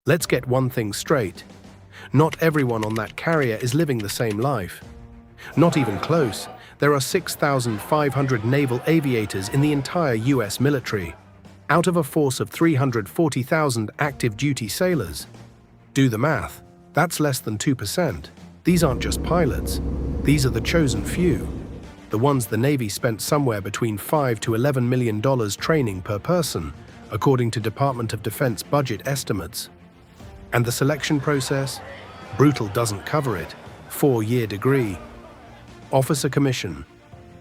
Let's get one thing straight. Not everyone on that carrier is living the same life. Not even close. There are 6,500 naval aviators in the entire US military, out of a force of 340,000 active duty sailors. Do the math. That's less than 2%. These aren't just pilots. These are the chosen few. The ones the Navy spent somewhere between $5 to $11 million training per person, according to Department of Defense budget estimates. And the selection process? Brutal doesn't cover it. 4-year degree. Officer commission.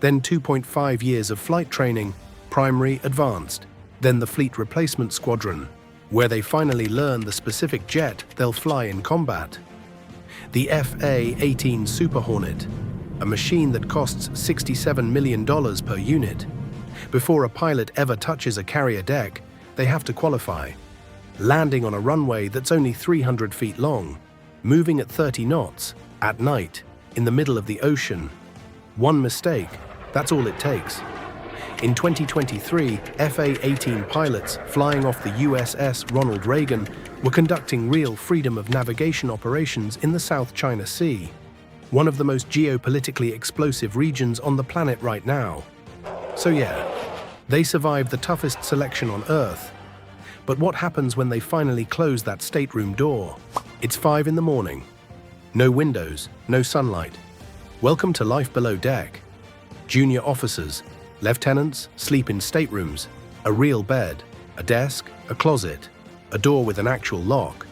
Then 2.5 years of flight training, primary, advanced. Then the fleet replacement squadron, where they finally learn the specific jet they'll fly in combat. The FA-18 Super Hornet, a machine that costs $67 million per unit. Before a pilot ever touches a carrier deck, they have to qualify. Landing on a runway that's only 300 feet long, moving at 30 knots, at night, in the middle of the ocean. One mistake, that's all it takes. In 2023, FA-18 pilots flying off the USS Ronald Reagan were conducting real freedom of navigation operations in the South China Sea, one of the most geopolitically explosive regions on the planet right now. So yeah, they survived the toughest selection on Earth. But what happens when they finally close that stateroom door? It's 5 in the morning. No windows, no sunlight. Welcome to life below deck. Junior officers, lieutenants sleep in staterooms, a real bed, a desk, a closet, a door with an actual lock.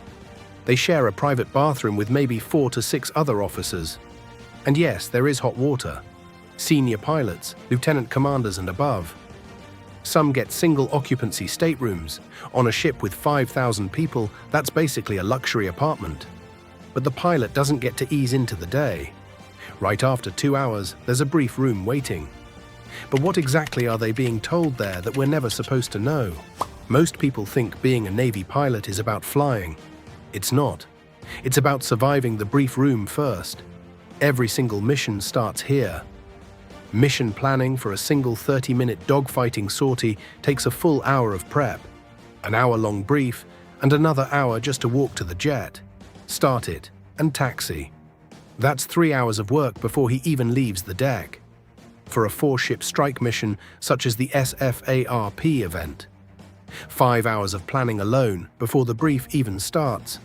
They share a private bathroom with maybe 4 to 6 other officers. And yes, there is hot water. Senior pilots, lieutenant commanders and above. Some get single-occupancy staterooms. On a ship with 5,000 people, that's basically a luxury apartment. But the pilot doesn't get to ease into the day. Right after 2 hours, there's a brief room waiting. But what exactly are they being told there that we're never supposed to know? Most people think being a Navy pilot is about flying. It's not. It's about surviving the brief room first. Every single mission starts here. Mission planning for a single 30-minute dogfighting sortie takes a full hour of prep, an hour-long brief, and another hour just to walk to the jet, start it, and taxi. That's 3 hours of work before he even leaves the deck. For a 4-ship strike mission such as the SFARP event. 5 hours of planning alone before the brief even starts.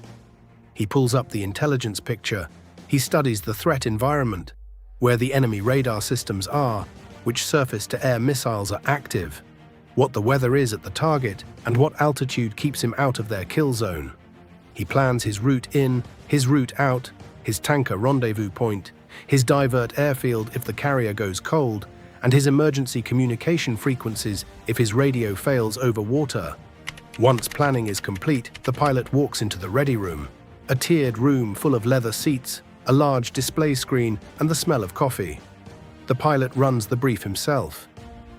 He pulls up the intelligence picture. He studies the threat environment, where the enemy radar systems are, which surface-to-air missiles are active, what the weather is at the target, and what altitude keeps him out of their kill zone. He plans his route in, his route out, his tanker rendezvous point, his divert airfield if the carrier goes cold, and his emergency communication frequencies if his radio fails over water. Once planning is complete, the pilot walks into the ready room, a tiered room full of leather seats, a large display screen, and the smell of coffee. The pilot runs the brief himself.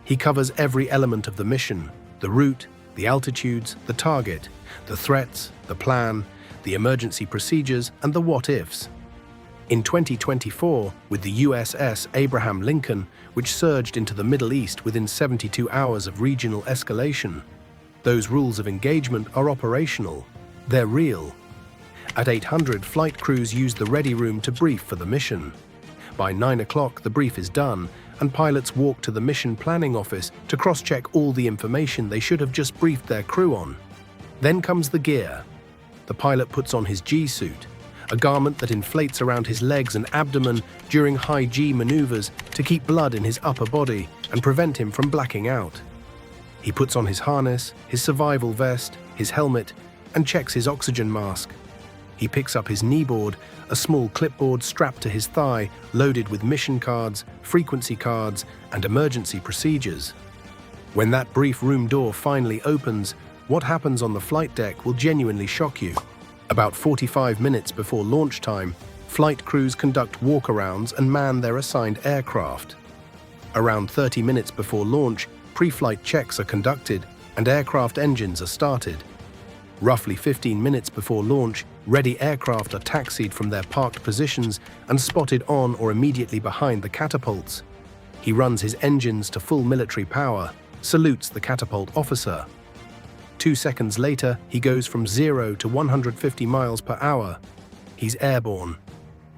He covers every element of the mission, the route, the altitudes, the target, the threats, the plan, the emergency procedures, and the what-ifs. In 2024, with the USS Abraham Lincoln, which surged into the Middle East within 72 hours of regional escalation, those rules of engagement are operational. They're real. At 800, flight crews use the ready room to brief for the mission. By 9 o'clock, the brief is done, and pilots walk to the mission planning office to cross-check all the information they should have just briefed their crew on. Then comes the gear. The pilot puts on his G-suit, a garment that inflates around his legs and abdomen during high G maneuvers to keep blood in his upper body and prevent him from blacking out. He puts on his harness, his survival vest, his helmet, and checks his oxygen mask. He picks up his kneeboard, a small clipboard strapped to his thigh, loaded with mission cards, frequency cards, and emergency procedures. When that brief room door finally opens, what happens on the flight deck will genuinely shock you. About 45 minutes before launch time, flight crews conduct walkarounds and man their assigned aircraft. Around 30 minutes before launch, pre-flight checks are conducted and aircraft engines are started. Roughly 15 minutes before launch, ready aircraft are taxied from their parked positions and spotted on or immediately behind the catapults. He runs his engines to full military power, salutes the catapult officer. 2 seconds later, he goes from 0 to 150 miles per hour. He's airborne.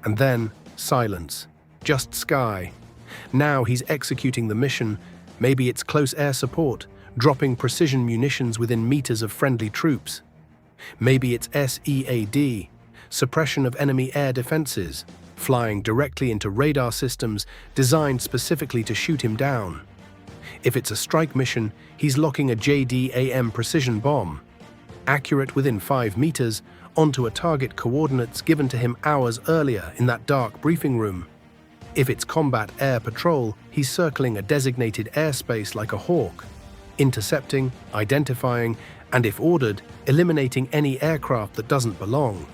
And then, silence. Just sky. Now he's executing the mission. Maybe it's close air support, dropping precision munitions within meters of friendly troops. Maybe it's SEAD, suppression of enemy air defenses, flying directly into radar systems designed specifically to shoot him down. If it's a strike mission, he's locking a JDAM precision bomb, accurate within 5 meters, onto a target coordinates given to him hours earlier in that dark briefing room. If it's combat air patrol, he's circling a designated airspace like a hawk, intercepting, identifying, and if ordered, eliminating any aircraft that doesn't belong.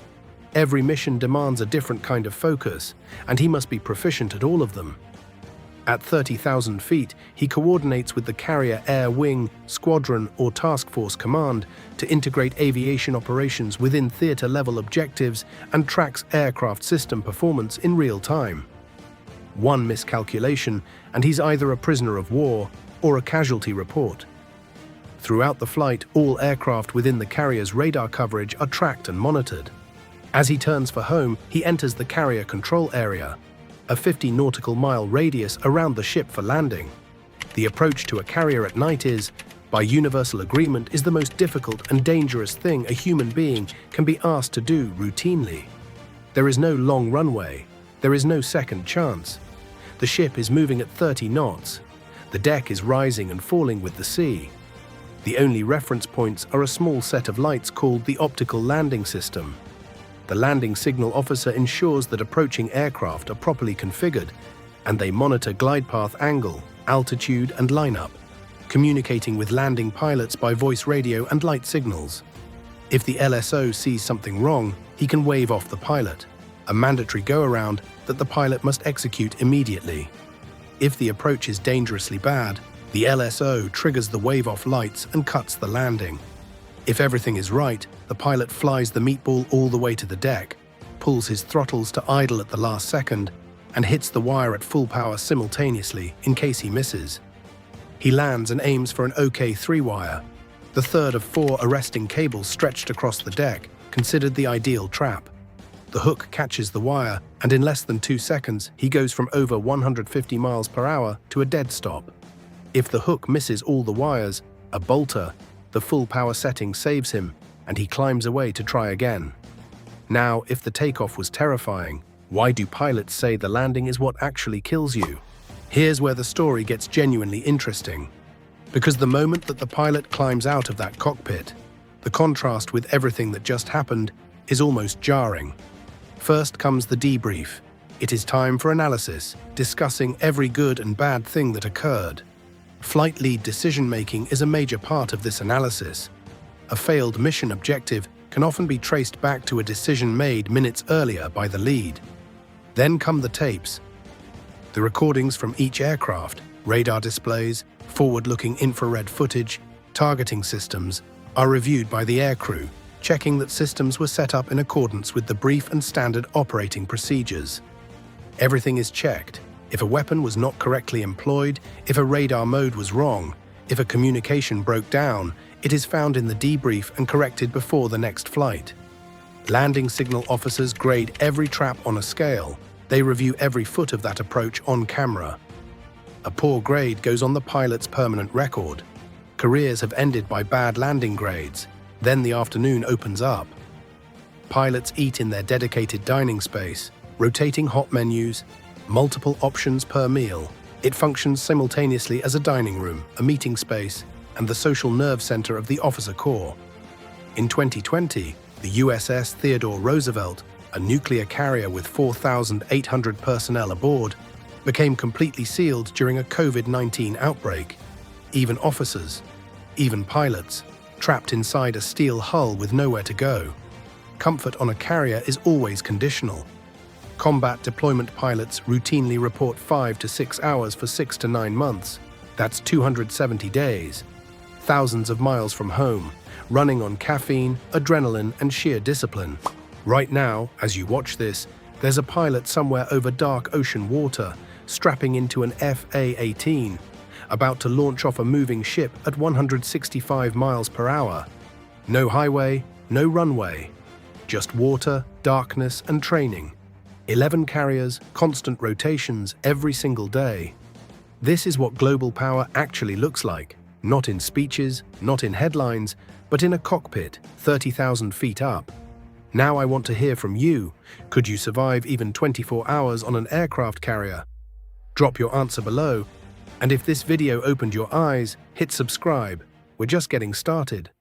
Every mission demands a different kind of focus, and he must be proficient at all of them. At 30,000 feet, he coordinates with the carrier air wing, squadron, or task force command to integrate aviation operations within theater-level objectives and tracks aircraft system performance in real time. One miscalculation, and he's either a prisoner of war or a casualty report. Throughout the flight, all aircraft within the carrier's radar coverage are tracked and monitored. As he turns for home, he enters the carrier control area, a 50 nautical mile radius around the ship for landing. The approach to a carrier at night is, by universal agreement, is the most difficult and dangerous thing a human being can be asked to do routinely. There is no long runway. There is no second chance. The ship is moving at 30 knots. The deck is rising and falling with the sea. The only reference points are a small set of lights called the optical landing system. The landing signal officer ensures that approaching aircraft are properly configured, and they monitor glide path angle, altitude, and lineup, communicating with landing pilots by voice radio and light signals. If the LSO sees something wrong, he can wave off the pilot, a mandatory go-around that the pilot must execute immediately. If the approach is dangerously bad, the LSO triggers the wave-off lights and cuts the landing. If everything is right, the pilot flies the meatball all the way to the deck, pulls his throttles to idle at the last second, and hits the wire at full power simultaneously in case he misses. He lands and aims for an OK3 wire, the third of 4 arresting cables stretched across the deck, considered the ideal trap. The hook catches the wire, and in less than 2 seconds, he goes from over 150 miles per hour to a dead stop. If the hook misses all the wires, a bolter, the full power setting saves him, and he climbs away to try again. Now, if the takeoff was terrifying, why do pilots say the landing is what actually kills you? Here's where the story gets genuinely interesting. Because the moment that the pilot climbs out of that cockpit, the contrast with everything that just happened is almost jarring. First comes the debrief. It is time for analysis, discussing every good and bad thing that occurred. Flight lead decision-making is a major part of this analysis. A failed mission objective can often be traced back to a decision made minutes earlier by the lead. Then come the tapes. The recordings from each aircraft, radar displays, forward-looking infrared footage, targeting systems, are reviewed by the aircrew, checking that systems were set up in accordance with the brief and standard operating procedures. Everything is checked. If a weapon was not correctly employed, if a radar mode was wrong, if a communication broke down, it is found in the debrief and corrected before the next flight. Landing signal officers grade every trap on a scale. They review every foot of that approach on camera. A poor grade goes on the pilot's permanent record. Careers have ended by bad landing grades. Then the afternoon opens up. Pilots eat in their dedicated dining space, rotating hot menus, multiple options per meal. It functions simultaneously as a dining room, a meeting space, and the social nerve center of the officer corps. In 2020, the USS Theodore Roosevelt, a nuclear carrier with 4,800 personnel aboard, became completely sealed during a COVID-19 outbreak. Even officers, even pilots, trapped inside a steel hull with nowhere to go. Comfort on a carrier is always conditional. Combat deployment pilots routinely report 5 to 6 hours for 6 to 9 months. That's 270 days. Thousands of miles from home, running on caffeine, adrenaline, and sheer discipline. Right now, as you watch this, there's a pilot somewhere over dark ocean water, strapping into an FA-18, about to launch off a moving ship at 165 miles per hour. No highway, no runway. Just water, darkness, and training. 11 carriers, constant rotations every single day. This is what global power actually looks like. Not in speeches, not in headlines, but in a cockpit, 30,000 feet up. Now I want to hear from you. Could you survive even 24 hours on an aircraft carrier? Drop your answer below. And if this video opened your eyes, hit subscribe. We're just getting started.